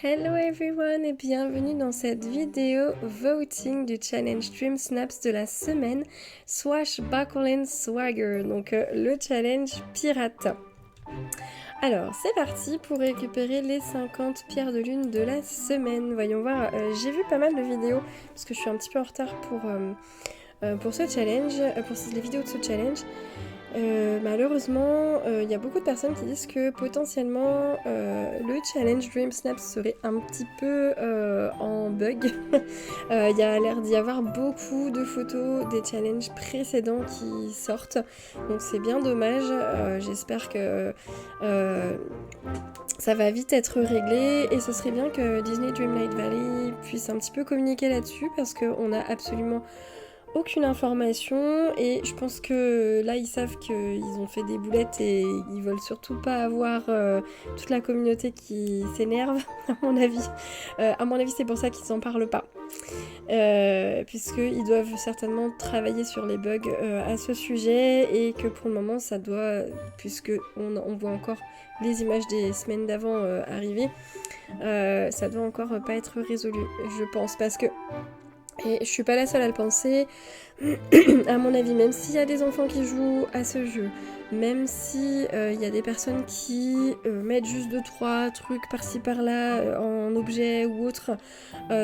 Hello everyone et bienvenue dans cette vidéo voting du challenge Dream Snaps de la semaine Swashbuckle Swagger, donc le challenge pirate. Alors c'est parti pour récupérer les 50 pierres de lune de la semaine. Voyons voir, j'ai vu pas mal de vidéos parce que je suis un petit peu en retard pour ce challenge, pour les vidéos de ce challenge. Malheureusement, il y a beaucoup de personnes qui disent que potentiellement le challenge Dream Snap serait un petit peu en bug. Il y a l'air d'y avoir beaucoup de photos des challenges précédents qui sortent, donc c'est bien dommage. J'espère que ça va vite être réglé et ce serait bien que Disney Dreamlight Valley puisse un petit peu communiquer là-dessus parce qu'on a absolument aucune information et je pense que là ils savent qu'ils ont fait des boulettes et ils veulent surtout pas avoir toute la communauté qui s'énerve à mon avis c'est pour ça qu'ils en parlent pas puisqu'ils doivent certainement travailler sur les bugs à ce sujet et que pour le moment ça doit, puisque on voit encore les images des semaines d'avant arriver, ça doit encore pas être résolu je pense, parce que et je suis pas la seule à le penser, à mon avis, même s'il y a des enfants qui jouent à ce jeu, même si y a des personnes qui mettent juste 2-3 trucs par-ci par-là en objet ou autre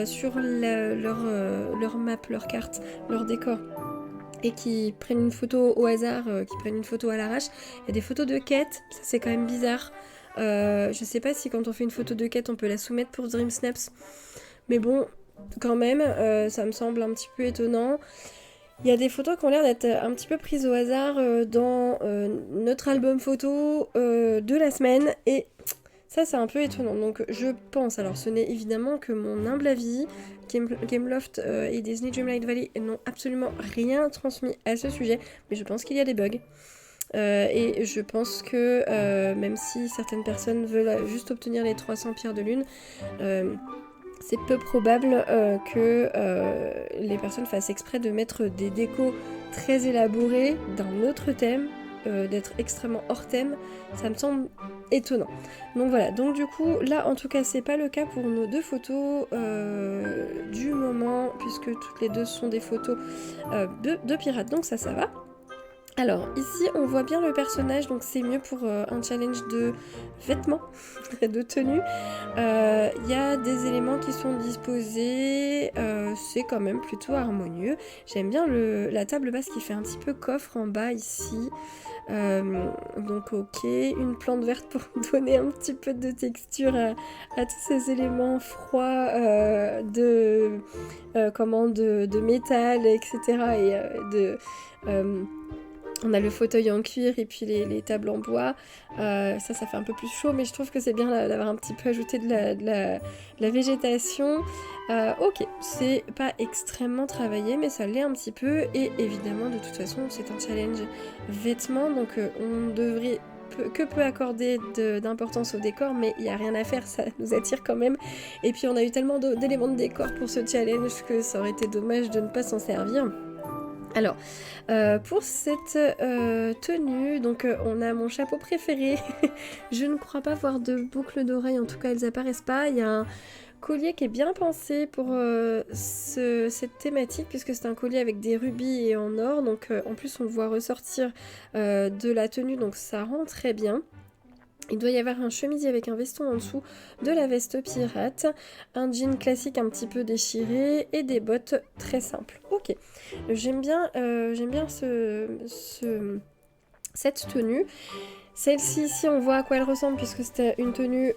sur leur map, leur carte, leur décor, et qui prennent une photo au hasard, qui prennent une photo à l'arrache, il y a des photos de quête, ça c'est quand même bizarre. Je sais pas si quand on fait une photo de quête on peut la soumettre pour Dream Snaps, mais bon, quand même, ça me semble un petit peu étonnant. Il y a des photos qui ont l'air d'être un petit peu prises au hasard dans notre album photo de la semaine, et ça c'est un peu étonnant. Donc je pense, alors ce n'est évidemment que mon humble avis, Gameloft et Disney Dreamlight Valley n'ont absolument rien transmis à ce sujet, mais je pense qu'il y a des bugs. Et je pense que même si certaines personnes veulent juste obtenir les 300 pierres de lune, c'est peu probable que les personnes fassent exprès de mettre des décos très élaborés d'un autre thème, d'être extrêmement hors thème. Ça me semble étonnant. Donc voilà, donc du coup, là en tout cas, c'est pas le cas pour nos deux photos du moment, puisque toutes les deux sont des photos de pirates, donc ça va. Alors ici on voit bien le personnage, donc c'est mieux pour un challenge de vêtements, de tenue. Il y a des éléments qui sont disposés, c'est quand même plutôt harmonieux. J'aime bien la table basse qui fait un petit peu coffre en bas ici. Donc ok, une plante verte pour donner un petit peu de texture à tous ces éléments froids de métal, etc. Et on a le fauteuil en cuir et puis les tables en bois. Ça fait un peu plus chaud, mais je trouve que c'est bien d'avoir un petit peu ajouté de la végétation. Ok, c'est pas extrêmement travaillé, mais ça l'est un petit peu. Et évidemment, de toute façon, c'est un challenge vêtements, donc on devrait que peu accorder d'importance au décor, mais il n'y a rien à faire, ça nous attire quand même. Et puis on a eu tellement d'éléments de décor pour ce challenge que ça aurait été dommage de ne pas s'en servir. Alors, pour cette tenue, donc on a mon chapeau préféré. Je ne crois pas voir de boucles d'oreilles, en tout cas elles apparaissent pas. Il y a un collier qui est bien pensé pour cette thématique, puisque c'est un collier avec des rubis et en or, donc en plus on le voit ressortir de la tenue, donc ça rend très bien. Il doit y avoir un chemisier avec un veston en dessous de la veste pirate, un jean classique un petit peu déchiré et des bottes très simples. Ok, j'aime bien cette tenue. Celle-ci ici, on voit à quoi elle ressemble puisque c'était une tenue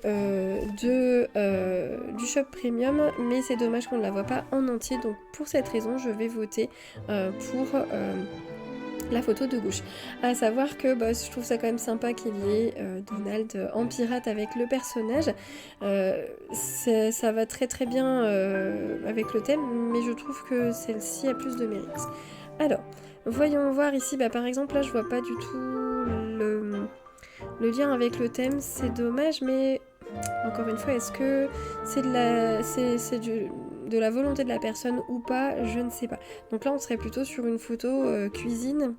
du shop premium, mais c'est dommage qu'on ne la voit pas en entier, donc pour cette raison je vais voter pour la photo de gauche. À savoir que je trouve ça quand même sympa qu'il y ait Donald en pirate avec le personnage. Ça va très très bien avec le thème, mais je trouve que celle-ci a plus de mérite. Alors, voyons voir ici, par exemple là je vois pas du tout le lien avec le thème, c'est dommage, mais encore une fois, est-ce que c'est de la volonté de la personne ou pas? Je ne sais pas. Donc là, on serait plutôt sur une photo cuisine.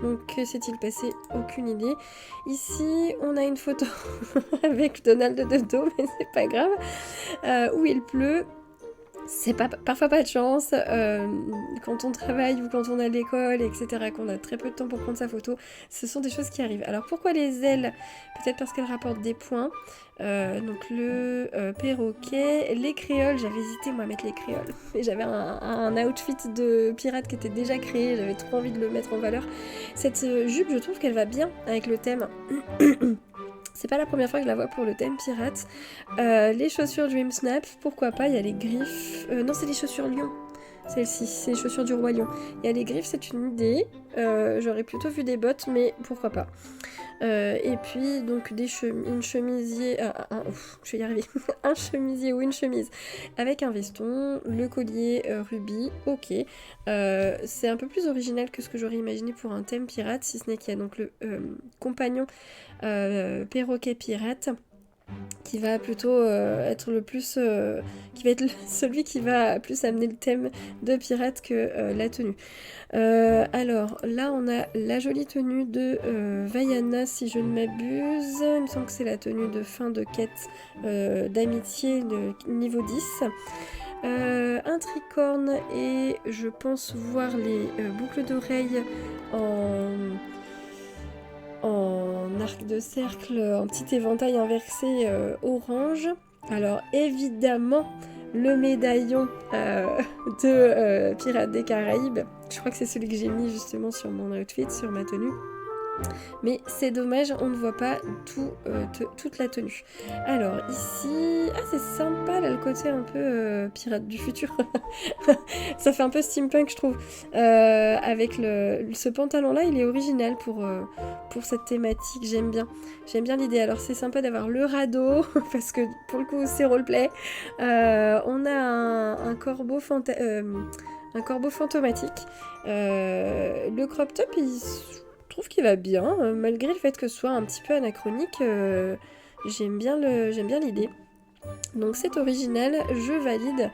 Donc que s'est-il passé? Aucune idée. Ici, on a une photo avec Donald de dos, mais c'est pas grave, où il pleut. C'est parfois pas de chance, quand on travaille ou quand on est à l'école, etc., qu'on a très peu de temps pour prendre sa photo, ce sont des choses qui arrivent. Alors pourquoi les ailes? Peut-être parce qu'elles rapportent des points. Donc le perroquet, les créoles, j'avais hésité moi à mettre les créoles. Et j'avais un outfit de pirate qui était déjà créé, j'avais trop envie de le mettre en valeur. Cette jupe, je trouve qu'elle va bien avec le thème. C'est pas la première fois que je la vois pour le thème pirate. Les chaussures Dream Snap, pourquoi pas, il y a les griffes. Non, c'est les chaussures lion. Celle-ci, c'est les chaussures du roi lion. Il y a les griffes, c'est une idée. J'aurais plutôt vu des bottes, mais pourquoi pas. Et puis, donc, une chemisier... je vais y arriver. Un chemisier ou une chemise avec un veston, le collier rubis, ok. C'est un peu plus original que ce que j'aurais imaginé pour un thème pirate, si ce n'est qu'il y a donc le compagnon perroquet pirate qui va plutôt être le plus... qui va être celui qui va plus amener le thème de pirate que la tenue. Alors, là, on a la jolie tenue de Vaiana, si je ne m'abuse. Il me semble que c'est la tenue de fin de quête d'amitié de niveau 10. Un tricorne et je pense voir les boucles d'oreilles en arc de cercle, en petit éventail inversé orange. Alors évidemment le médaillon de Pirates des Caraïbes. Je crois que c'est celui que j'ai mis justement sur mon outfit, sur ma tenue. Mais c'est dommage, on ne voit pas toute la tenue. Alors ici... Ah c'est sympa là le côté un peu pirate du futur. Ça fait un peu steampunk je trouve. Avec ce pantalon là il est original pour cette thématique, j'aime bien. J'aime bien l'idée. Alors c'est sympa d'avoir le radeau parce que pour le coup c'est roleplay. On a un corbeau fantomatique. Le crop top je trouve qu'il va bien, malgré le fait que ce soit un petit peu anachronique, j'aime bien l'idée. Donc c'est original, je valide.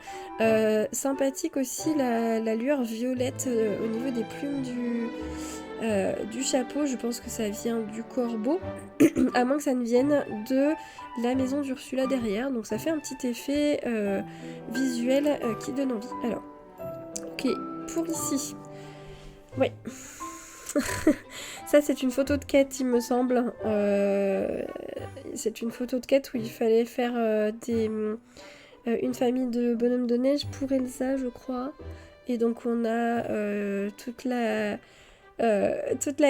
Sympathique aussi la lueur violette au niveau des plumes du chapeau, je pense que ça vient du corbeau, à moins que ça ne vienne de la maison d'Ursula derrière, donc ça fait un petit effet visuel qui donne envie. Alors, ok, pour ici, ouais. Ça c'est une photo de quête il me semble. C'est une photo de quête où il fallait faire une famille de bonhommes de neige pour Elsa je crois. Et donc on a toute la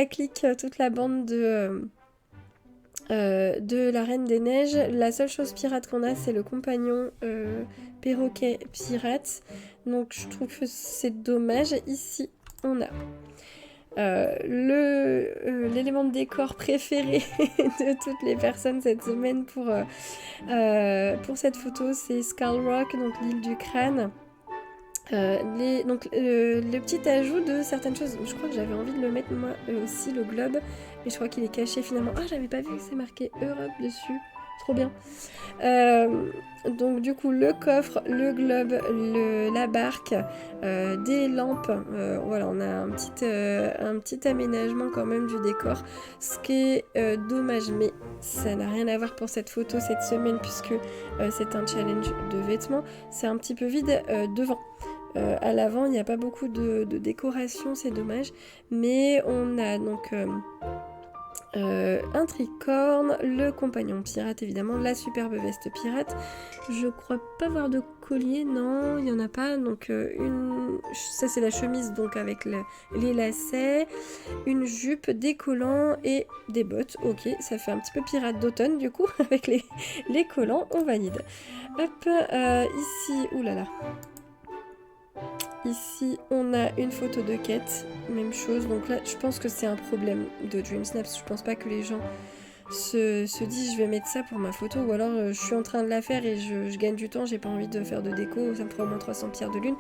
clique, toute la bande de la Reine des Neiges. La seule chose pirate qu'on a c'est le compagnon perroquet pirate. Donc je trouve que c'est dommage. Ici on a l'élément de décor préféré de toutes les personnes cette semaine pour cette photo, c'est Skull Rock, donc l'île du crâne. Le petit ajout de certaines choses, je crois que j'avais envie de le mettre moi aussi, le globe, mais je crois qu'il est caché finalement. Ah, j'avais pas vu que c'est marqué Europe dessus. Trop bien. Donc du coup le coffre, le globe, la barque, des lampes, voilà on a un petit aménagement quand même du décor, ce qui est dommage, mais ça n'a rien à voir pour cette photo cette semaine puisque c'est un challenge de vêtements, c'est un petit peu vide devant. À l'avant il n'y a pas beaucoup de décoration, c'est dommage, mais on a donc... un tricorne, le compagnon pirate évidemment, la superbe veste pirate. Je crois pas voir de collier, non, il y en a pas. Donc ça c'est la chemise donc avec les lacets, une jupe, des collants et des bottes. Ok, ça fait un petit peu pirate d'automne du coup avec les collants, on valide. Hop, ici, oulala. Ici, on a une photo de quête, même chose. Donc là, je pense que c'est un problème de Dream Snaps. Je pense pas que les gens se disent je vais mettre ça pour ma photo, ou alors je suis en train de la faire et je gagne du temps, j'ai pas envie de faire de déco, ça me fera au moins 300 pierres de lune.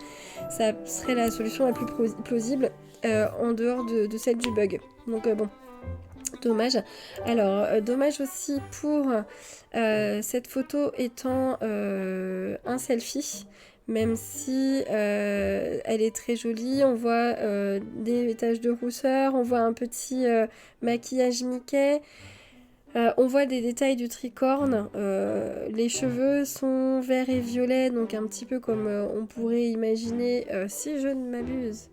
Ça serait la solution la plus plausible en dehors de celle du bug. Donc bon. Dommage. Alors, dommage aussi pour cette photo étant un selfie, même si elle est très jolie. On voit des taches de rousseur, on voit un petit maquillage Mickey. On voit des détails du tricorne, les cheveux sont verts et violets, donc un petit peu comme on pourrait imaginer, si je ne m'abuse,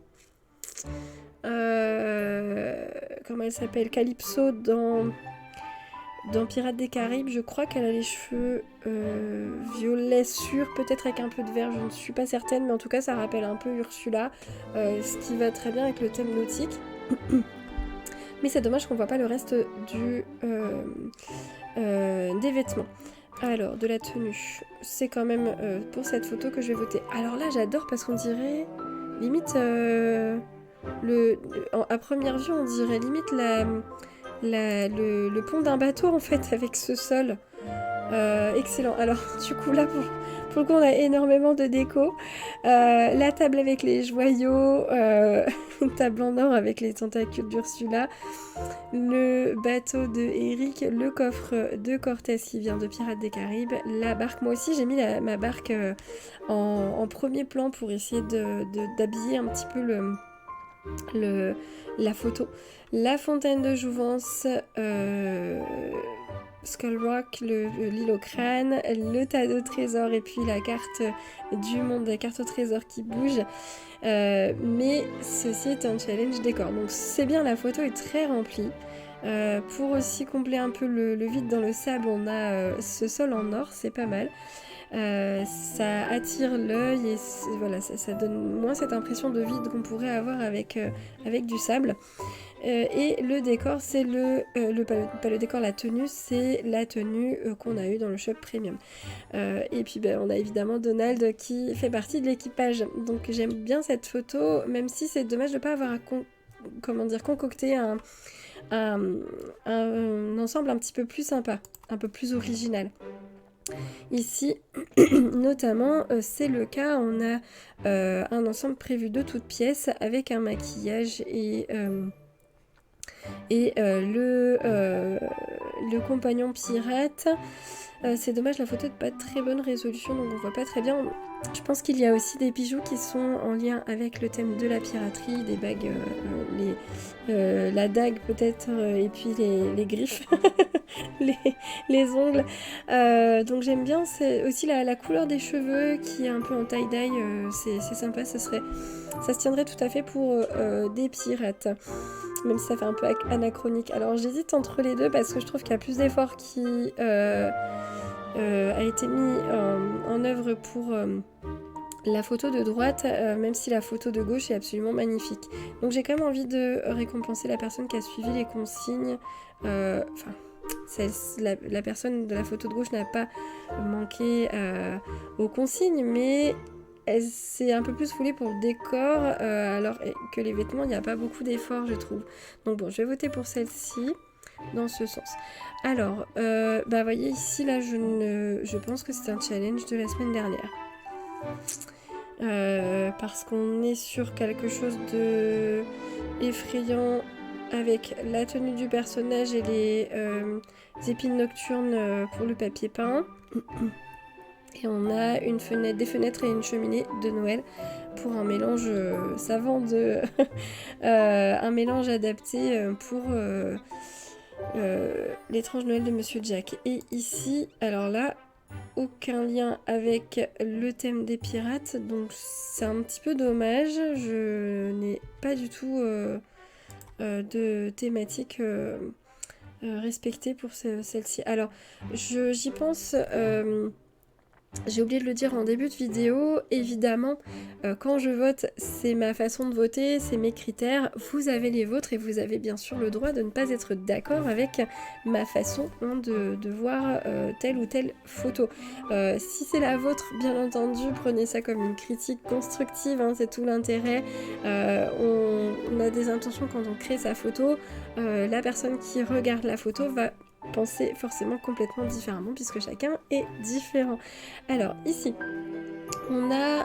comment elle s'appelle, Calypso dans Pirates des Caraïbes. Je crois qu'elle a les cheveux violets sûrs, peut-être avec un peu de vert, je ne suis pas certaine, mais en tout cas ça rappelle un peu Ursula, ce qui va très bien avec le thème nautique. Mais c'est dommage qu'on voit pas le reste des vêtements. Alors, de la tenue, c'est quand même pour cette photo que je vais voter. Alors là, j'adore parce qu'on dirait limite à première vue, on dirait limite le pont d'un bateau en fait avec ce sol. Excellent. Alors, du coup, là, pour le coup, on a énormément de déco. La table avec les joyaux, une table en or avec les tentacules d'Ursula, le bateau de Eric, le coffre de Cortez qui vient de Pirates des Caraïbes, la barque. Moi aussi, j'ai mis ma barque en premier plan pour essayer d'habiller un petit peu la photo. La fontaine de Jouvence, Skull Rock, l'île au crâne, le tas de trésors et puis la carte du monde, la carte au trésor qui bouge. Mais ceci est un challenge décor. Donc c'est bien, la photo est très remplie. Pour aussi combler un peu le vide dans le sable, on a ce sol en or, c'est pas mal. Ça attire l'œil et voilà, ça donne moins cette impression de vide qu'on pourrait avoir avec du sable. Et le décor, c'est pas le décor, la tenue, c'est la tenue qu'on a eue dans le shop premium. Et puis on a évidemment Donald qui fait partie de l'équipage. Donc j'aime bien cette photo, même si c'est dommage de ne pas avoir concocté un ensemble un petit peu plus sympa, un peu plus original. Ici, notamment, c'est le cas, on a un ensemble prévu de toutes pièces avec un maquillage et le compagnon pirate. C'est dommage, la photo n'est pas de très bonne résolution, donc on voit pas très bien. Je pense qu'il y a aussi des bijoux qui sont en lien avec le thème de la piraterie, des bagues, la dague peut-être, et puis les griffes, les ongles. Donc j'aime bien, c'est aussi la couleur des cheveux qui est un peu en tie-dye, c'est sympa, ça se tiendrait tout à fait pour des pirates. Même si ça fait un peu anachronique. Alors j'hésite entre les deux parce que je trouve qu'il y a plus d'efforts qui a été mis en œuvre pour la photo de droite, même si la photo de gauche est absolument magnifique. Donc j'ai quand même envie de récompenser la personne qui a suivi les consignes. La personne de la photo de gauche n'a pas manqué aux consignes, mais c'est un peu plus foulé pour le décor, alors que les vêtements, il n'y a pas beaucoup d'efforts, je trouve. Donc bon, je vais voter pour celle-ci, dans ce sens. Alors, voyez ici, là, je pense que c'est un challenge de la semaine dernière. Parce qu'on est sur quelque chose de effrayant avec la tenue du personnage et les épines nocturnes pour le papier peint. Et on a des fenêtres et une cheminée de Noël pour un mélange savant un mélange adapté pour l'étrange Noël de Monsieur Jack. Et ici, alors là, aucun lien avec le thème des pirates, donc c'est un petit peu dommage. Je n'ai pas du tout de thématique respectée pour celle-ci. Alors, j'y pense... J'ai oublié de le dire en début de vidéo, évidemment, quand je vote, c'est ma façon de voter, c'est mes critères, vous avez les vôtres et vous avez bien sûr le droit de ne pas être d'accord avec ma façon de voir telle ou telle photo. Si c'est la vôtre, bien entendu, prenez ça comme une critique constructive, hein, c'est tout l'intérêt. On a des intentions quand on crée sa photo, la personne qui regarde la photo va penser forcément complètement différemment puisque chacun est différent. Alors ici, On a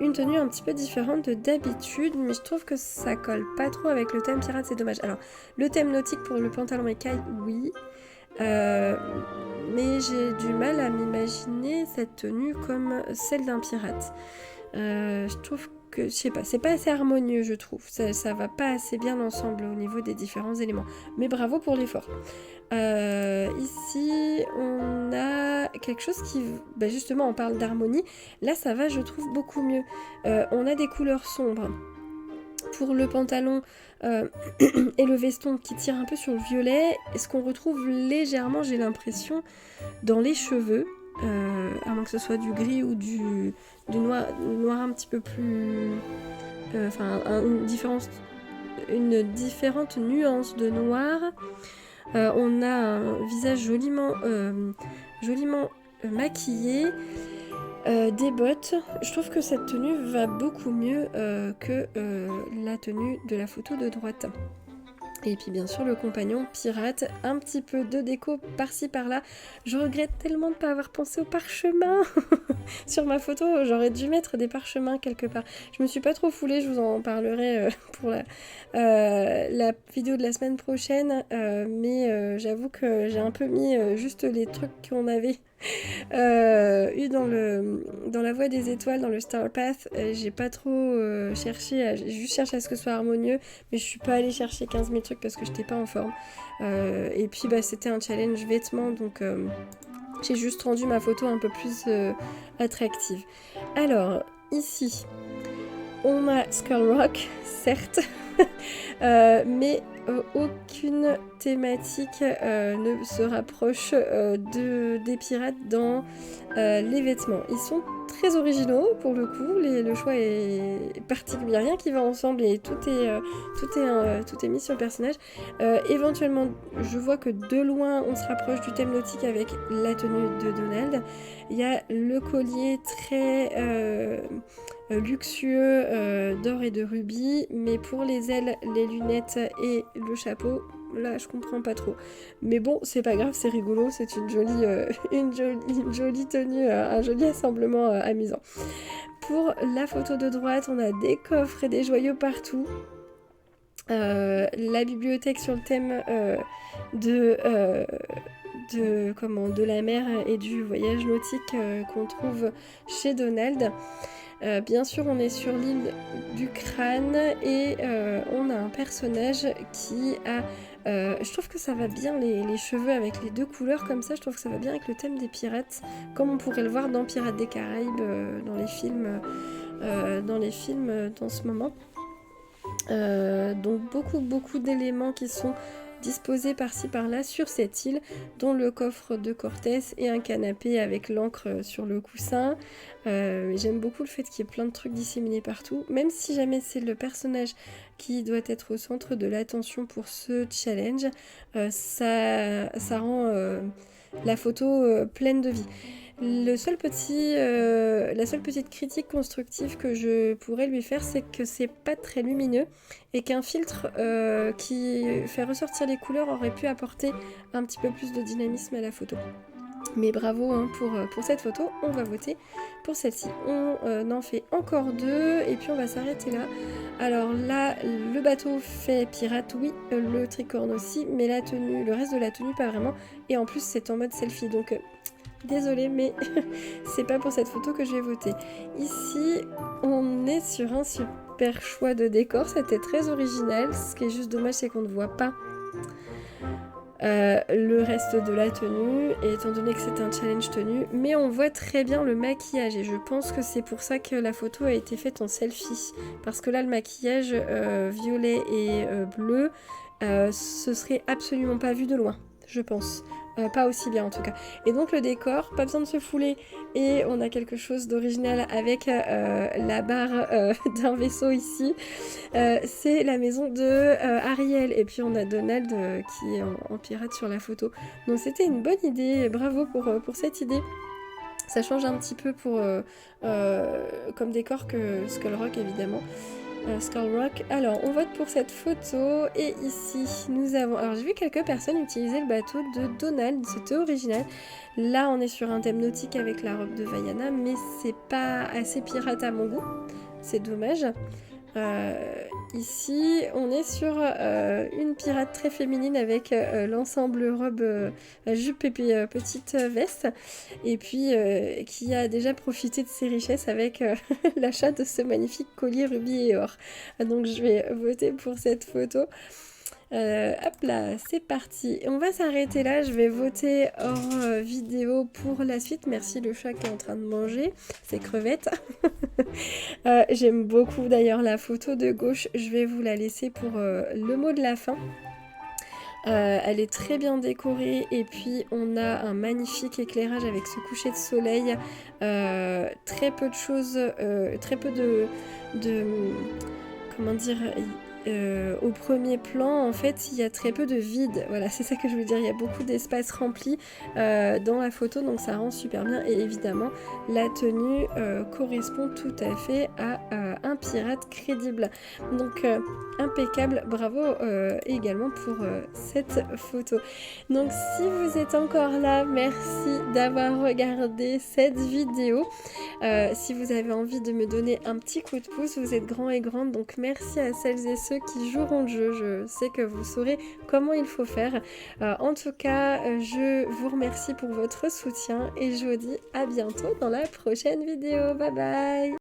une tenue un petit peu différente de d'habitude, mais je trouve que ça colle pas trop avec le thème pirate, c'est dommage. Alors, le thème nautique pour le pantalon écaille, oui. Mais j'ai du mal à m'imaginer cette tenue comme celle d'un pirate. Je trouve que, je sais pas, c'est pas assez harmonieux, je trouve. Ça va pas assez bien ensemble au niveau des différents éléments. Mais bravo pour l'effort. Ici, on a quelque chose qui, justement, on parle d'harmonie. Là, ça va, je trouve, beaucoup mieux. On a des couleurs sombres pour le pantalon et le veston qui tire un peu sur le violet. Et ce qu'on retrouve légèrement, j'ai l'impression, dans les cheveux, à moins que ce soit du gris ou du noir un petit peu plus... une différente nuance de noir. On a un visage joliment maquillé, des bottes. Je trouve que cette tenue va beaucoup mieux que la tenue de la photo de droite. Et puis bien sûr le compagnon pirate, un petit peu de déco par-ci par-là. Je regrette tellement de ne pas avoir pensé au parchemin. Sur ma photo, j'aurais dû mettre des parchemins quelque part. Je me suis pas trop foulée, je vous en parlerai pour la vidéo de la semaine prochaine. Mais j'avoue que j'ai un peu mis juste les trucs qu'on avait eu dans la voie des étoiles, dans le Star Path. J'ai pas trop cherché, j'ai juste cherché à ce que ce soit harmonieux, mais je suis pas allée chercher 15 000 trucs parce que j'étais pas en forme. Et puis c'était un challenge vêtements, donc j'ai juste rendu ma photo un peu plus attractive. Alors, ici, on a Skull Rock, certes, mais aucune thématique ne se rapproche des pirates dans les vêtements. Ils sont très originaux pour le coup, le choix est particulier, il n'y a rien qui va ensemble et tout est mis sur le personnage. Éventuellement, je vois que de loin on se rapproche du thème nautique avec la tenue de Donald. Il y a le collier très luxueux d'or et de rubis, mais pour les ailes, les lunettes et le chapeau, là je comprends pas trop. Mais bon, c'est pas grave, c'est rigolo, c'est une jolie tenue, un joli assemblement amusant. Pour la photo de droite, on a des coffres et des joyaux partout. La bibliothèque sur le thème de la mer et du voyage nautique qu'on trouve chez Donald. Bien sûr, on est sur l'île du crâne et on a un personnage qui a... je trouve que ça va bien les cheveux avec les deux couleurs comme ça, je trouve que ça va bien avec le thème des pirates, comme on pourrait le voir dans Pirates des Caraïbes, dans les films dans ce moment. Donc beaucoup d'éléments qui sont disposés par-ci par-là sur cette île, dont le coffre de Cortés et un canapé avec l'encre sur le coussin. J'aime beaucoup le fait qu'il y ait plein de trucs disséminés partout, même si jamais c'est le personnage qui doit être au centre de l'attention pour ce challenge, ça rend la photo pleine de vie. La seule petite critique constructive que je pourrais lui faire, c'est que c'est pas très lumineux et qu'un filtre qui fait ressortir les couleurs aurait pu apporter un petit peu plus de dynamisme à la photo. Mais bravo pour cette photo, on va voter pour celle-ci. On en fait encore 2 et puis on va s'arrêter là. Alors là, le bateau fait pirate, oui, le tricorne aussi, mais le reste de la tenue pas vraiment. Et en plus c'est en mode selfie, donc... Désolée, mais c'est pas pour cette photo que je vais voter. Ici, on est sur un super choix de décor. C'était très original. Ce qui est juste dommage, c'est qu'on ne voit pas le reste de la tenue, et étant donné que c'est un challenge tenue. Mais on voit très bien le maquillage, et je pense que c'est pour ça que la photo a été faite en selfie. Parce que là, le maquillage violet et bleu, ce serait absolument pas vu de loin, je pense. Pas aussi bien en tout cas. Et donc le décor, pas besoin de se fouler, et on a quelque chose d'original avec la barre d'un vaisseau ici. C'est la maison de Ariel, et puis on a Donald qui est en pirate sur la photo. Donc c'était une bonne idée, bravo pour cette idée. Ça change un petit peu comme décor que Skull Rock évidemment. Skull Rock. Alors, on vote pour cette photo. Et ici, nous avons... Alors, j'ai vu quelques personnes utiliser le bateau de Donald. C'était original. Là, on est sur un thème nautique avec la robe de Vaiana, mais c'est pas assez pirate à mon goût. C'est dommage. Ici, on est sur une pirate très féminine avec l'ensemble robe, jupe et puis petite veste. Et puis, qui a déjà profité de ses richesses avec l'achat de ce magnifique collier rubis et or. Donc, je vais voter pour cette photo. Hop là, c'est parti. On va s'arrêter là. Je vais voter hors vidéo pour la suite. Merci le chat qui est en train de manger ses crevettes. J'aime beaucoup d'ailleurs la photo de gauche. Je vais vous la laisser pour le mot de la fin. Elle est très bien décorée et puis on a un magnifique éclairage avec ce coucher de soleil. Très peu de choses, très peu de comment dire, au premier plan, en fait, il y a très peu de vide. Voilà, c'est ça que je veux dire. Il y a beaucoup d'espace rempli dans la photo, donc ça rend super bien. Et évidemment, la tenue correspond tout à fait à un pirate crédible. Donc, impeccable. Bravo également pour cette photo. Donc, si vous êtes encore là, merci d'avoir regardé cette vidéo. Si vous avez envie de me donner un petit coup de pouce, vous êtes grands et grandes, donc merci à celles et ceux qui joueront le jeu. Je sais que vous saurez comment il faut faire. En tout cas, je vous remercie pour votre soutien et je vous dis à bientôt dans la prochaine vidéo. Bye bye!